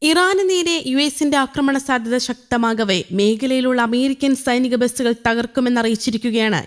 ഇറാന് നേരെ യുഎസിന്റെ ആക്രമണ സാധ്യത ശക്തമാകവെ മേഖലയിലുള്ള അമേരിക്കൻ സൈനിക ബസുകൾ തകർക്കുമെന്നറിയിച്ചിരിക്കുകയാണ്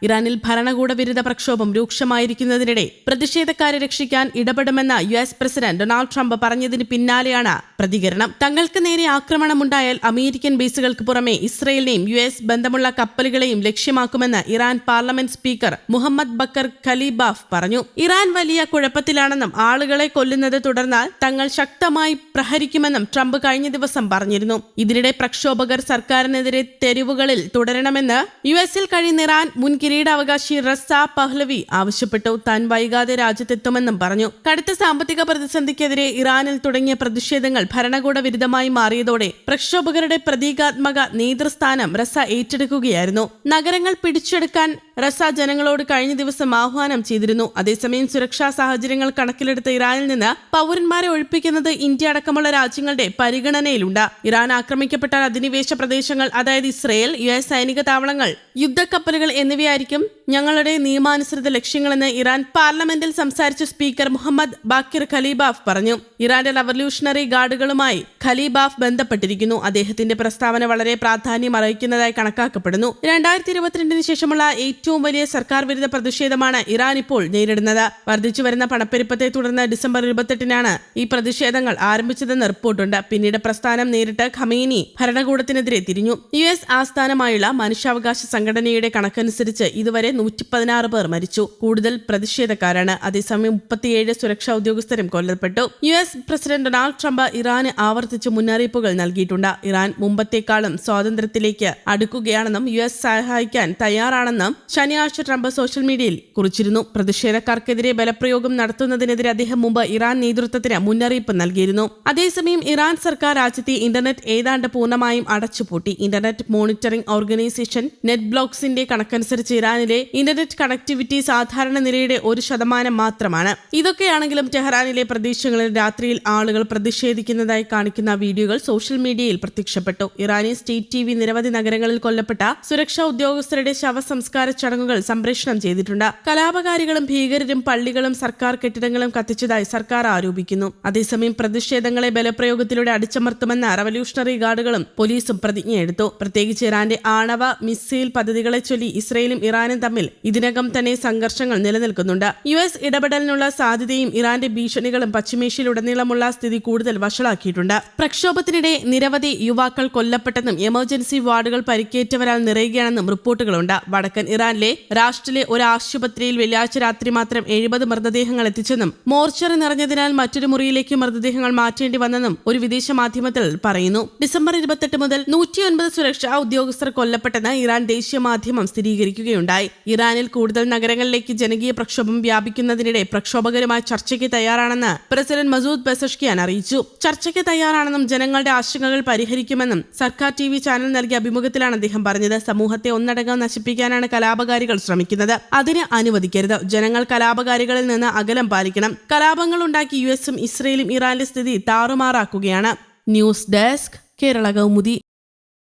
ഇറാനിൽ ഭരണകൂട വിരുദ്ധ പ്രക്ഷോഭം രൂക്ഷമായിരിക്കുന്നതിനിടെ പ്രതിഷേധക്കാരെ രക്ഷിക്കാൻ ഇടപെടുമെന്ന് യുഎസ് പ്രസിഡന്റ് ഡൊണാൾഡ് ട്രംപ് പറഞ്ഞതിന് പിന്നാലെയാണ് പ്രതികരണം. തങ്ങൾക്ക് നേരെ ആക്രമണമുണ്ടായാൽ അമേരിക്കൻ ബേസുകൾക്ക് പുറമെ ഇസ്രയേലിനെയും യുഎസ് ബന്ധമുള്ള കപ്പലുകളെയും ലക്ഷ്യമാക്കുമെന്ന് Iran parliament speaker Mohammad Bagher Ghalibaf പറഞ്ഞു. ഇറാൻ വലിയ കുഴപ്പത്തിലാണെന്നും ആളുകളെ കൊല്ലുന്നത് തുടർന്നാൽ തങ്ങൾ ശക്തമായി പ്രഹരിക്കുമെന്നും ട്രംപ് കഴിഞ്ഞ ദിവസം പറഞ്ഞിരുന്നു. ഇതിനിടെ പ്രക്ഷോഭകർ സർക്കാരിനെതിരെ തെരുവുകളിൽ തുടരണമെന്ന് യുഎസിൽ കഴിയുന്ന ഇറാൻ മുൻ കിരീടാവകാശി റസ പഹ്ലവി ആവശ്യപ്പെട്ടു. താൻ വൈകാതെ രാജ്യത്തെത്തുമെന്നും പറഞ്ഞു. കടുത്ത സാമ്പത്തിക പ്രതിസന്ധിക്കെതിരെ ഇറാനിൽ തുടങ്ങിയ പ്രതിഷേധങ്ങൾ ഭരണകൂട വിരുദ്ധമായി മാറിയതോടെ പ്രക്ഷോഭകരുടെ പ്രതീകാത്മക നേതൃസ്ഥാനം റസ ഏറ്റെടുക്കുകയായിരുന്നു. നഗരങ്ങൾ പിടിച്ചെടുക്കാൻ റസ ജനങ്ങളോട് കഴിഞ്ഞ ദിവസം ആഹ്വാനം ചെയ്തിരുന്നു. അതേസമയം സുരക്ഷാ സാഹചര്യങ്ങൾ കണക്കിലെടുത്ത ഇറാനിൽ നിന്ന് പൗരന്മാരെ ഒഴിപ്പിക്കുന്നത് ഇന്ത്യ അടക്കമുള്ള രാജ്യങ്ങളുടെ പരിഗണനയിലുണ്ട്. ഇറാൻ ആക്രമിക്കപ്പെട്ടാൽ അധിനിവേശ പ്രദേശങ്ങൾ, അതായത് ഇസ്രയേൽ, യുഎസ് സൈനിക താവളങ്ങൾ, യുദ്ധക്കപ്പലുകൾ എന്നിവയായിരിക്കും ഞങ്ങളുടെ നിയമാനുസൃത ലക്ഷ്യങ്ങളെന്ന് ഇറാൻ പാർലമെന്റിൽ സംസാരിച്ച സ്പീക്കർ മുഹമ്മദ് ബാക്കിർ ഖലീബാഫ് പറഞ്ഞു. ഇറാന്റെ റവല്യൂഷണറി ഗാർഡുകളുമായി ഖലീബാഫ് ബന്ധപ്പെട്ടിരിക്കുന്നു. അദ്ദേഹത്തിന്റെ പ്രസ്താവന വളരെ പ്രാധാന്യം അർഹിക്കുന്നതായി കണക്കാക്കപ്പെടുന്നു. 2022 ശേഷമുള്ള ഏറ്റവും വലിയ സർക്കാർ വിരുദ്ധ പ്രതിഷേധമാണ് ഇറാൻ ഇപ്പോൾ നേരിടുന്നത്. വർദ്ധിച്ചുവരുന്ന പണപ്പെരുപ്പത്തെ തുടർന്ന് ഡിസംബർ 28 ഈ പ്രതിഷേധങ്ങൾ ആരംഭിച്ചതെന്ന് റിപ്പോർട്ടുണ്ട്. പിന്നീട് പ്രസ്ഥാനം നേരിട്ട് ഖമേനി ഭരണകൂടത്തിനെതിരെ തിരിഞ്ഞു. യുഎസ് ആസ്ഥാനമായുള്ള മനുഷ്യാവകാശ സംഘടനയുടെ കണക്കനുസരിച്ച് ഇതുവരെ 116 പേർ മരിച്ചു. കൂടുതൽ പ്രതിഷേധക്കാരാണ്. അതേസമയം 37 സുരക്ഷാ ഉദ്യോഗസ്ഥരും കൊല്ലപ്പെട്ടു. യുഎസ് പ്രസിഡന്റ് ഡൊണാൾഡ് ട്രംപ് ഇറാന് ആവർത്തിച്ച് മുന്നറിയിപ്പുകൾ നൽകിയിട്ടുണ്ട്. ഇറാൻ മുമ്പത്തേക്കാളും സ്വാതന്ത്ര്യത്തിലേക്ക് അടുക്കുകയാണെന്നും യുഎസ് സഹായിക്കാൻ തയ്യാറാണെന്നും ശനിയാഴ്ച ട്രംപ് സോഷ്യൽ മീഡിയയിൽ കുറിച്ചിരുന്നു. പ്രതിഷേധക്കാർക്കെതിരെ ബലപ്രയോഗം നടത്തുന്നതിനെതിരെ അദ്ദേഹം മുമ്പ് ഇറാൻ നേതൃത്വത്തിന് മുന്നറിയിപ്പ് നൽകിയിരുന്നു. അതേസമയം ഇറാൻ സർക്കാർ രാജ്യത്തെ ഇന്റർനെറ്റ് ഏതാണ്ട് പൂർണ്ണമായും അടച്ചുപൂട്ടി. ഇന്റർനെറ്റ് മോണിറ്ററിംഗ് ഓർഗനൈസേഷൻ നെറ്റ് ബ്ലോക്സിന്റെ കണക്കനുസരിച്ച് ഇറാനിലെ ഇന്റർനെറ്റ് കണക്ടിവിറ്റി സാധാരണ നിലയുടെ 1% മാത്രമാണ്. ഇതൊക്കെയാണെങ്കിലും ടെഹ്റാനിലെ പ്രദേശങ്ങളിൽ രാത്രിയിൽ ആളുകൾ പ്രതിഷേധിക്കുന്നതായി കാണിക്കുന്ന വീഡിയോകൾ സോഷ്യൽ മീഡിയയിൽ പ്രത്യക്ഷപ്പെട്ടു. ഇറാനി സ്റ്റേറ്റ് ടിവി നിരവധി നഗരങ്ങളിൽ കൊല്ലപ്പെട്ട സുരക്ഷാ ഉദ്യോഗസ്ഥരുടെ ശവസംസ്കാര ചടങ്ങുകൾ സംപ്രേഷണം ചെയ്തിട്ടുണ്ട്. കലാപകാരികളും ഭീകരരും പള്ളികളും സർക്കാർ കെട്ടിടങ്ങളും കത്തിച്ചതായി സർക്കാർ ആരോപിക്കുന്നു. അതേസമയം പ്രതിഷേധങ്ങളെ ബലപ്രയോഗത്തിലൂടെ അടിച്ചമർത്തുമെന്ന് റവല്യൂഷണറി ഗാർഡുകളും പോലീസും പ്രതിജ്ഞയെടുത്തു. പ്രത്യേകിച്ച് ഇറാന്റെ ആണവ മിസൈൽ പദ്ധതികളെ ചൊല്ലി ഇസ്രയേലും ഇറാനും തമ്മിൽ ഇതിനകം തന്നെ സംഘർഷങ്ങൾ നിലനിൽക്കുന്നുണ്ട്. യുഎസ് ഇടപെടലിനുള്ള സാധ്യതയും ഇറാന്റെ ഭീഷണികളും പശ്ചിമേഷ്യയിലുടനീളമുള്ള സ്ഥിതി കൂടുതൽ വഷളാക്കിയിട്ടുണ്ട്. പ്രക്ഷോഭത്തിനിടെ നിരവധി യുവാക്കൾ കൊല്ലപ്പെട്ടെന്നും എമർജൻസി വാർഡുകൾ പരിക്കേറ്റവരാൽ നിറയുകയാണെന്നും റിപ്പോർട്ടുകളുണ്ട്. വടക്കൻ ഇറാനിലെ രാഷ്ട്രിലെ ഒരു ആശുപത്രിയിൽ വെള്ളിയാഴ്ച രാത്രി മാത്രം 70 മൃതദേഹങ്ങൾ എത്തിച്ചെന്നും മോർച്ചറി നിറഞ്ഞതിനാൽ മറ്റൊരു മുറിയിലേക്ക് മൃതദേഹങ്ങൾ മാറ്റേണ്ടി വന്നെന്നും ഒരു വിദേശ മാധ്യമത്തിൽ പറയുന്നു. ഡിസംബർ 28 മുതൽ 109 സുരക്ഷാ ഉദ്യോഗസ്ഥർ കൊല്ലപ്പെട്ടെന്ന് ഇറാൻ ദേശീയ മാധ്യമം സ്ഥിരീകരിക്കുകയുണ്ടായി. ഇറാനിൽ കൂടുതൽ നഗരങ്ങളിലേക്ക് ജനകീയ പ്രക്ഷോഭം വ്യാപിക്കുന്നതിനിടെ പ്രക്ഷോഭകരുമായി ചർച്ചയ്ക്ക് തയ്യാറാണെന്ന് പ്രസിഡന്റ് മസൂദ് പെസഷ്കിയാൻ അറിയിച്ചു. ചർച്ചയ്ക്ക് തയ്യാറാണെന്നും ജനങ്ങളുടെ ആശങ്കകൾ പരിഹരിക്കുമെന്നും സർക്കാർ ടിവി ചാനൽ നൽകിയ അഭിമുഖത്തിലാണ് അദ്ദേഹം പറഞ്ഞത്. സമൂഹത്തെ ഒന്നടങ്കം നശിപ്പിക്കാനാണ് കലാപകാരികൾ ശ്രമിക്കുന്നത്. അതിന് അനുവദിക്കരുത്. ജനങ്ങൾ കലാപകാരികളിൽ നിന്ന് അകലം പാലിക്കണം. കലാപങ്ങൾ ഉണ്ടാക്കി യുഎസും ഇസ്രയേലും ഇറാന്റെ സ്ഥിതി താറുമാറാക്കുകയാണ്. News desk, Kerala Kaumudi.